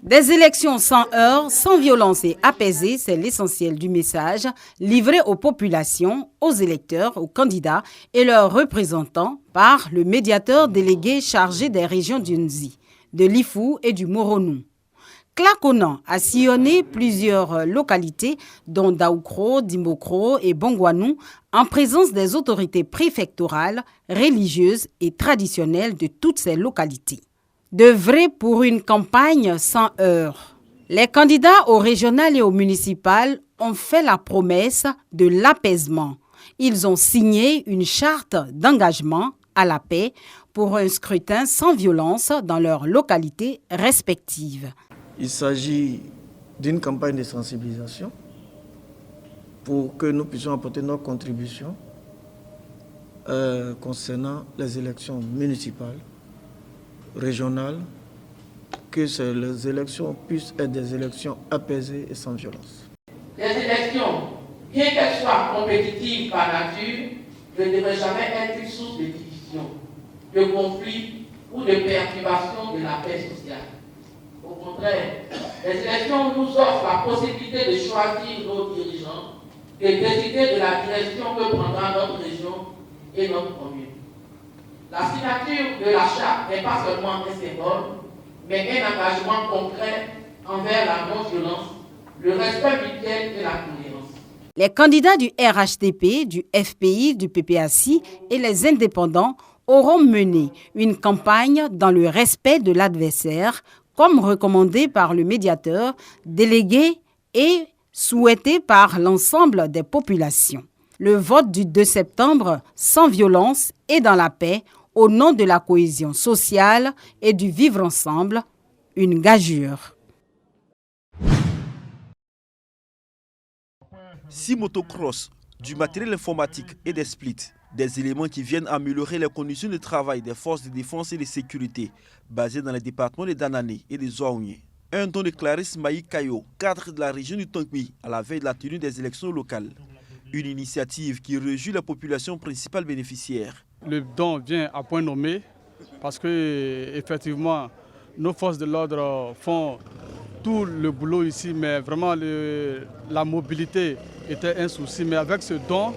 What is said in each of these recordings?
Des élections sans heurts, sans violence et apaisées, c'est l'essentiel du message livré aux populations, aux électeurs, aux candidats et leurs représentants par le médiateur délégué chargé des régions du Nzi, de l'Ifou et du Moronou. Claconan a sillonné plusieurs localités, dont Daoukro, Dimbokro et Bongwanou, en présence des autorités préfectorales, religieuses et traditionnelles de toutes ces localités. D'œuvrer pour une campagne sans heurts. Les candidats au régional et au municipal ont fait la promesse de l'apaisement. Ils ont signé une charte d'engagement à la paix pour un scrutin sans violence dans leurs localités respectives. Il s'agit d'une campagne de sensibilisation pour que nous puissions apporter notre contribution concernant les élections municipales, régionales, que les élections puissent être des élections apaisées et sans violence. Les élections, bien qu'elles soient compétitives par nature, ne devraient jamais être une source de division, de conflit ou de perturbation de la paix sociale. Au contraire, les élections nous offrent la possibilité de choisir nos dirigeants, de décider de la direction que prendra notre région et notre commune. La signature de la charte n'est pas seulement un symbole, mais un engagement concret envers la non-violence, le respect mutuel et la tolérance. Les candidats du RHDP, du FPI, du PPACI et les indépendants auront mené une campagne dans le respect de l'adversaire, comme recommandé par le médiateur, délégué et souhaité par l'ensemble des populations. Le vote du 2 septembre sans violence et dans la paix, au nom de la cohésion sociale et du vivre ensemble, une gageure. 6 motocross, du matériel informatique et des splits, des éléments qui viennent améliorer les conditions de travail des forces de défense et de sécurité basées dans les départements de Danané et de Zouaougne. Un don de Clarisse Maï Kayo, cadre de la région du Tonkmi, à la veille de la tenue des élections locales. Une initiative qui réjouit la population principale bénéficiaire. Le don vient à point nommé parce que effectivement nos forces de l'ordre font tout le boulot ici, mais vraiment la mobilité était un souci. Mais avec ce don,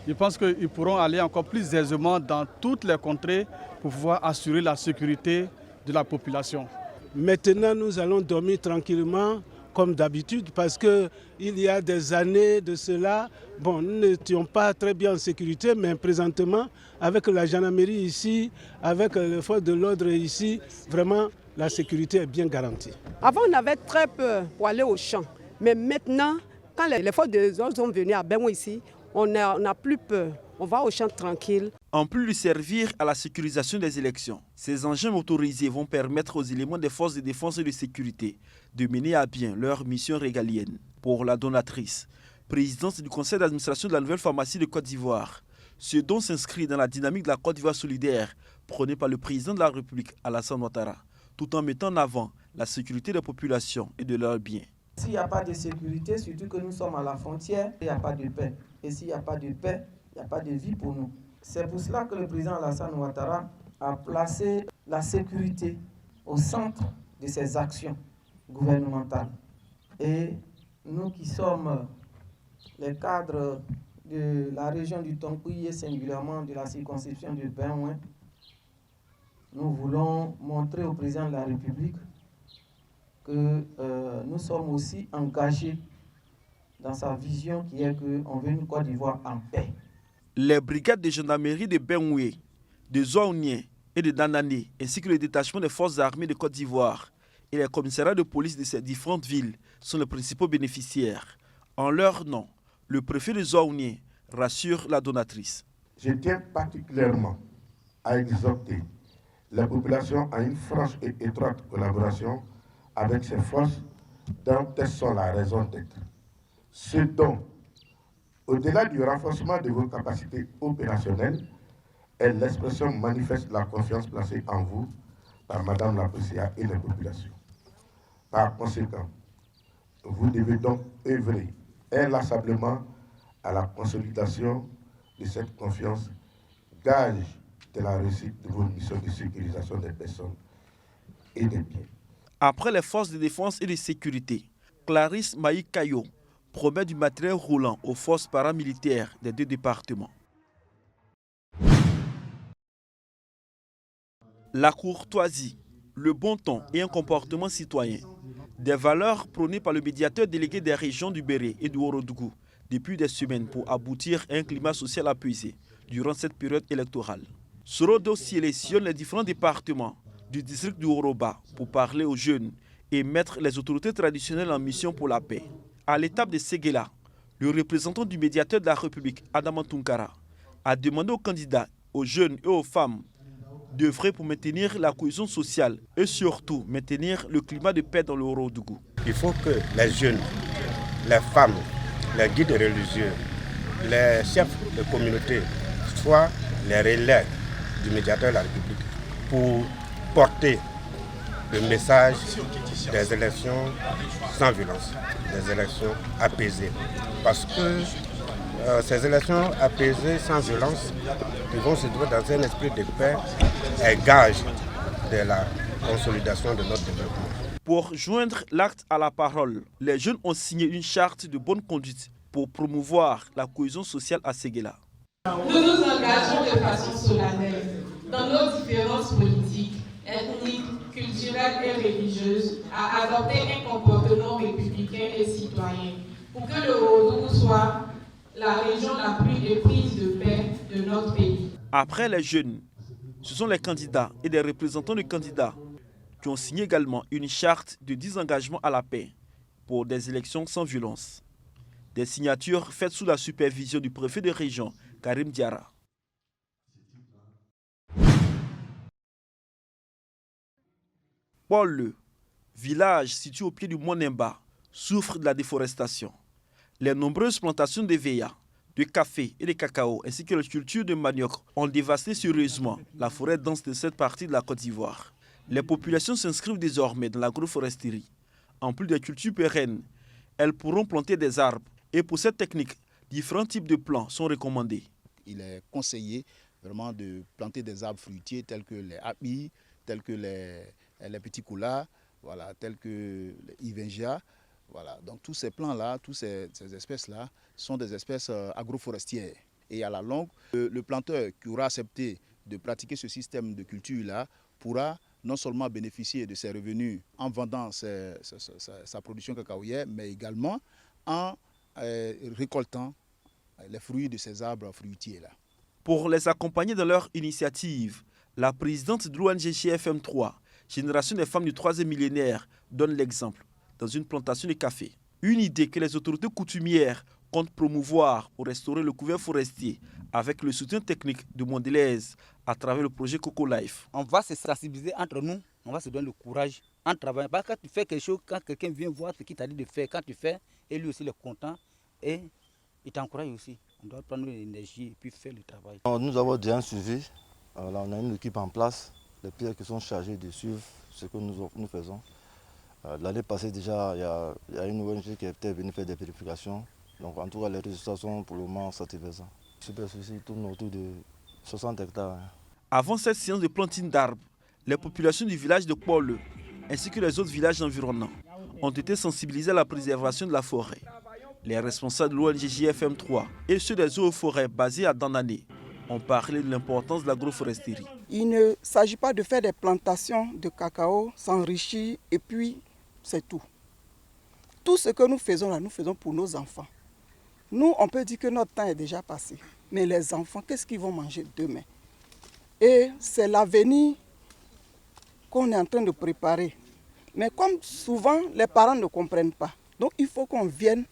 je pense qu'ils pourront aller encore plus aisément dans toutes les contrées pour pouvoir assurer la sécurité de la population. Maintenant, nous allons dormir tranquillement comme d'habitude parce qu'il y a des années de cela, nous n'étions pas très bien en sécurité, mais présentement, avec la gendarmerie ici, avec les forces de l'ordre ici, vraiment, la sécurité est bien garantie. Avant, on avait très peur pour aller au champ, mais maintenant, quand les forces de l'ordre sont venues à Bengo ici, on n'a plus peur. On va au champ tranquille. En plus de servir à la sécurisation des élections, ces engins motorisés vont permettre aux éléments des forces de défense et de sécurité de mener à bien leur mission régalienne. Pour la donatrice, présidente du conseil d'administration de la nouvelle pharmacie de Côte d'Ivoire, ce don s'inscrit dans la dynamique de la Côte d'Ivoire solidaire prônée par le président de la République, Alassane Ouattara, tout en mettant en avant la sécurité des populations et de leurs biens. S'il n'y a pas de sécurité, surtout que nous sommes à la frontière, il n'y a pas de paix. Et s'il n'y a pas de paix, il n'y a pas de vie pour nous. C'est pour cela que le président Alassane Ouattara a placé la sécurité au centre de ses actions gouvernementales. Et nous qui sommes les cadres de la région du Tonkouy et singulièrement de la circonscription de Benouin, nous voulons montrer au président de la République que nous sommes aussi engagés dans sa vision qui est qu'on veut une Côte d'Ivoire en paix. Les brigades de gendarmerie de Benoué, de Zouaougne et de Danané, ainsi que le détachement des forces armées de Côte d'Ivoire et les commissariats de police de ces différentes villes sont les principaux bénéficiaires. En leur nom, le préfet de Zouaougne rassure la donatrice. Je tiens particulièrement à exhorter la population à une franche et étroite collaboration avec ces forces dont elles sont la raison d'être. Ce don, au-delà du renforcement de vos capacités opérationnelles, est l'expression manifeste de la confiance placée en vous par Madame la PCA et les populations. Par conséquent, vous devez donc œuvrer inlassablement à la consolidation de cette confiance, gage de la réussite de vos missions de sécurisation des personnes et des biens. Après les forces de défense et de sécurité, Clarisse Maïkayo promet du matériel roulant aux forces paramilitaires des 2 départements. La courtoisie, le bon ton et un comportement citoyen, des valeurs prônées par le médiateur délégué des régions du Béré et du Ourodougou depuis des semaines pour aboutir à un climat social apaisé durant cette période électorale. Sorodo sélectionne les différents départements du district du Ouroba pour parler aux jeunes et mettre les autorités traditionnelles en mission pour la paix. À l'étape de Séguéla, le représentant du médiateur de la République, Adama Tunkara, a demandé aux candidats, aux jeunes et aux femmes d'œuvrer pour maintenir la cohésion sociale et surtout maintenir le climat de paix dans le Ourodougou. Il faut que les jeunes, les femmes, les guides religieux, les chefs de communauté soient les relais du médiateur de la République pour porter le message des élections sans violence, des élections apaisées. Parce que ces élections apaisées sans violence qui vont se trouver dans un esprit de paix est gage de la consolidation de notre développement. Pour joindre l'acte à la parole, les jeunes ont signé une charte de bonne conduite pour promouvoir la cohésion sociale à Séguéla. Nous nous engageons de façon solennelle dans nos différences politiques, ethniques, culturelles et religieuses à adopter un comportement républicain et citoyen pour que le Ourodougou soit la région la plus éprise de paix de notre pays. Après les jeunes, ce sont les candidats et des représentants de candidats qui ont signé également une charte de désengagement à la paix pour des élections sans violence. Des signatures faites sous la supervision du préfet de région, Karim Diarra. Paul, village situé au pied du mont Nemba, souffre de la déforestation. Les nombreuses plantations de veilla, de café et de cacao, ainsi que la culture de manioc, ont dévasté sérieusement la forêt dense de cette partie de la Côte d'Ivoire. Les populations s'inscrivent désormais dans l'agroforesterie. En plus des cultures pérennes, elles pourront planter des arbres. Et pour cette technique, différents types de plants sont recommandés. Il est conseillé vraiment de planter des arbres fruitiers tels que les apis, tels que les petits coulas, voilà, tels que les ivengia. Voilà. Donc tous ces plants-là, toutes ces espèces-là sont des espèces agroforestières. Et à la longue, le planteur qui aura accepté de pratiquer ce système de culture-là pourra non seulement bénéficier de ses revenus en vendant sa production cacaoyère, mais également en récoltant les fruits de ces arbres fruitiers-là. Pour les accompagner dans leur initiative, la présidente de l'ONG GFM3, Génération des femmes du 3e millénaire, donne l'exemple dans une plantation de café. Une idée que les autorités coutumières comptent promouvoir pour restaurer le couvert forestier avec le soutien technique de Mondelez à travers le projet Coco Life. On va se sensibiliser entre nous, on va se donner le courage en travaillant. Parce que quand tu fais quelque chose, quand quelqu'un vient voir ce qu'il t'a dit de faire, quand tu fais, et lui aussi il est content et il t'encourage aussi. On doit prendre l'énergie et puis faire le travail. Nous avons déjà un suivi. Là, on a une équipe en place, les pires qui sont chargés de suivre ce que nous faisons. L'année passée déjà, il y a une ONG qui était venue faire des vérifications. Donc en tout cas, les résultats sont pour le moment satisfaisants. Superficie tourne autour de 60 hectares. Avant cette séance de plantine d'arbres, les populations du village de Paul ainsi que les autres villages environnants ont été sensibilisés à la préservation de la forêt. Les responsables de l'ONG JFM3 et ceux des eaux forêts basés à Dandané ont parlé de l'importance de l'agroforesterie. Il ne s'agit pas de faire des plantations de cacao, s'enrichir et puis c'est tout. Tout ce que nous faisons là, nous faisons pour nos enfants. Nous, on peut dire que notre temps est déjà passé. Mais les enfants, qu'est-ce qu'ils vont manger demain? Et c'est l'avenir qu'on est en train de préparer. Mais comme souvent, les parents ne comprennent pas. Donc il faut qu'on vienne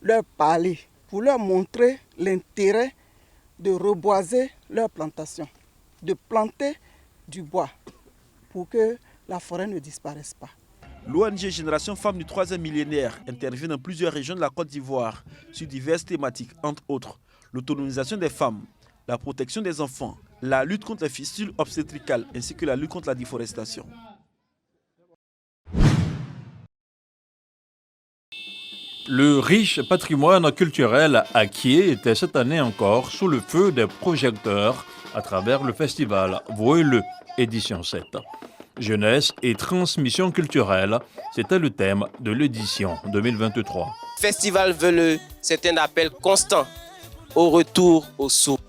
leur parler pour leur montrer l'intérêt de reboiser leur plantation, de planter du bois pour que la forêt ne disparaisse pas. L'ONG Génération Femmes du 3e millénaire intervient dans plusieurs régions de la Côte d'Ivoire sur diverses thématiques, entre autres l'autonomisation des femmes, la protection des enfants, la lutte contre les fistules obstétricales ainsi que la lutte contre la déforestation. Le riche patrimoine culturel acquis était cette année encore sous le feu des projecteurs à travers le festival Voyez-le, édition 7. Jeunesse et transmission culturelle, c'était le thème de l'édition 2023. Festival Veleux, c'est un appel constant au retour aux sources.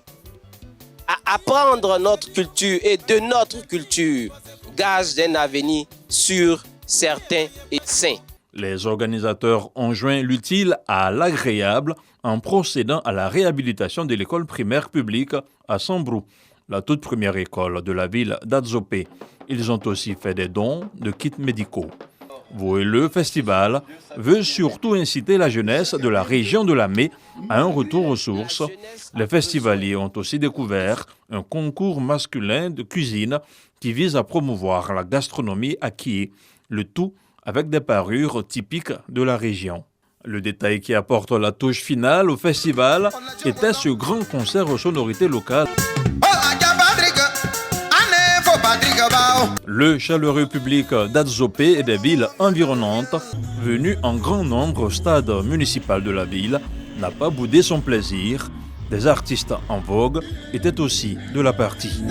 À apprendre notre culture et de notre culture, gage d'un avenir sûr, certain et sain. Les organisateurs ont joint l'utile à l'agréable en procédant à la réhabilitation de l'école primaire publique à Sambrou, la toute première école de la ville d'Adzopé. Ils ont aussi fait des dons de kits médicaux. Le festival veut surtout inciter la jeunesse de la région de la Mé à un retour aux sources. Les festivaliers ont aussi découvert un concours masculin de cuisine qui vise à promouvoir la gastronomie à Kié, le tout avec des parures typiques de la région. Le détail qui apporte la touche finale au festival était ce grand concert aux sonorités locales. Le chaleureux public d'Adzopé et des villes environnantes, venu en grand nombre au stade municipal de la ville, n'a pas boudé son plaisir. Des artistes en vogue étaient aussi de la partie.